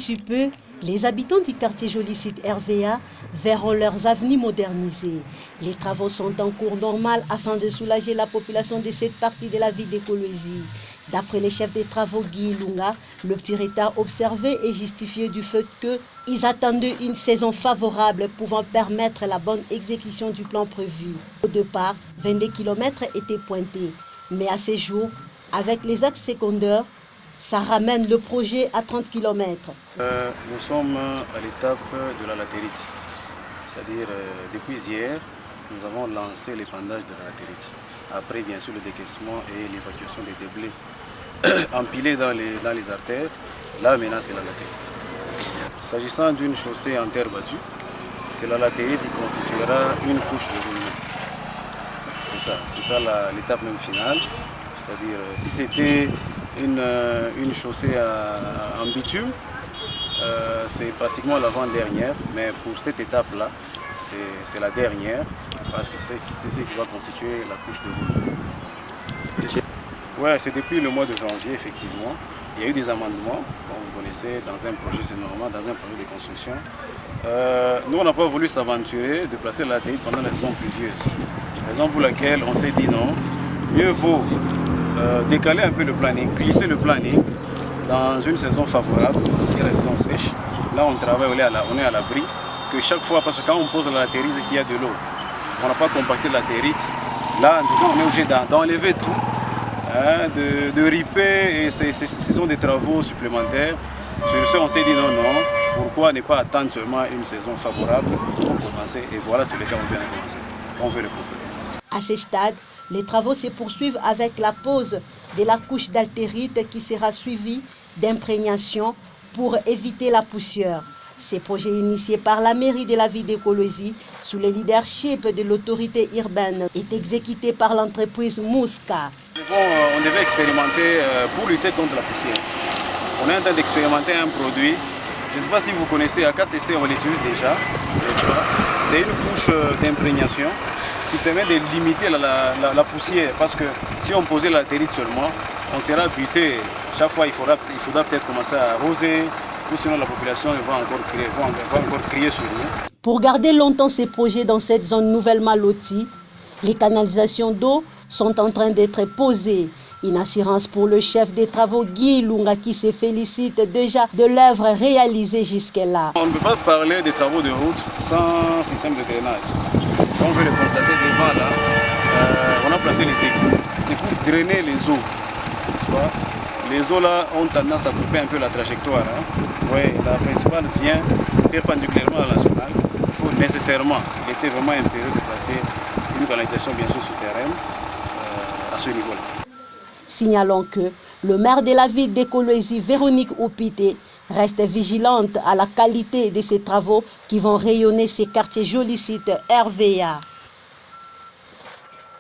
D'ici peu, les habitants du quartier Jolicite RVA verront leurs avenues modernisées. Les travaux sont en cours normal afin de soulager la population de cette partie de la ville de Kolwezi. D'après les chefs des travaux Guy Lunga, le petit retard observé est justifié du fait qu'ils attendaient une saison favorable pouvant permettre la bonne exécution du plan prévu. Au départ, 22 km étaient pointés, mais à ces jours, avec les axes secondaires, ça ramène le projet à 30 km. Nous sommes à l'étape de la latérite. C'est-à-dire, depuis hier, nous avons lancé l'épandage de la latérite. Après, bien sûr, le décaissement et l'évacuation des déblais empilés dans les artères. Là, maintenant, c'est la latérite. S'agissant d'une chaussée en terre battue, c'est la latérite qui constituera une couche de roulement. C'est ça l'étape même finale. C'est-à-dire, si c'était une chaussée en bitume, c'est pratiquement l'avant-dernière, mais pour cette étape-là, c'est la dernière, parce que c'est ce qui va constituer la couche de roulement. Ouais, c'est depuis le mois de janvier, effectivement. Il y a eu des amendements, comme vous connaissez, dans un projet, c'est normal, dans un projet de construction. Nous, on n'a pas voulu s'aventurer de placer la latérite pendant la saison pluvieuse. Raison pour laquelle on s'est dit non, mieux vaut décaler un peu le planning, glisser le planning dans une saison favorable, qui est la saison sèche. Là, on travaille, on est à l'abri, que chaque fois, parce que quand on pose la latérite, il y a de l'eau. On n'a pas compacté la latérite. Là, en tout cas, on est obligé d'enlever tout, hein, de riper, et ce sont des travaux supplémentaires. Sur ce, on s'est dit non, pourquoi ne pas attendre seulement une saison favorable pour commencer. Et voilà, c'est le cas où on vient de commencer. On veut le constater. À ce stade, les travaux se poursuivent avec la pose de la couche d'altérite qui sera suivie d'imprégnation pour éviter la poussière. Ces projets initiés par la mairie de la ville de Kolwezi sous le leadership de l'autorité urbaine est exécuté par l'entreprise Mouska. On devait expérimenter pour lutter contre la poussière. On est en train d'expérimenter un produit. Je ne sais pas si vous connaissez AKCC, on l'utilise déjà, n'est-ce pas? C'est une couche d'imprégnation qui permet de limiter la poussière, parce que si on posait la latérite seulement, on sera buté. Chaque fois, il faudra peut-être commencer à arroser, ou sinon la population va encore crier sur nous. Pour garder longtemps ces projets dans cette zone nouvellement lotie, les canalisations d'eau sont en train d'être posées. Une assurance pour le chef des travaux Guy Lunga qui se félicite déjà de l'œuvre réalisée jusque-là. On ne peut pas parler des travaux de route sans système de drainage. Comme vous le constatez devant là, on a placé les égouts. C'est pour drainer les eaux, n'est-ce pas? Les eaux là ont tendance à couper un peu la trajectoire. Hein? Oui, la principale vient perpendiculairement à la nationale. Il faut nécessairement, il était vraiment impérieux de placer une canalisation bien sûr souterraine à ce niveau-là. Signalons que le maire de la ville de Kolwezi, Véronique Oupité, reste vigilante à la qualité de ces travaux qui vont rayonner ces quartiers Jolicite RVA.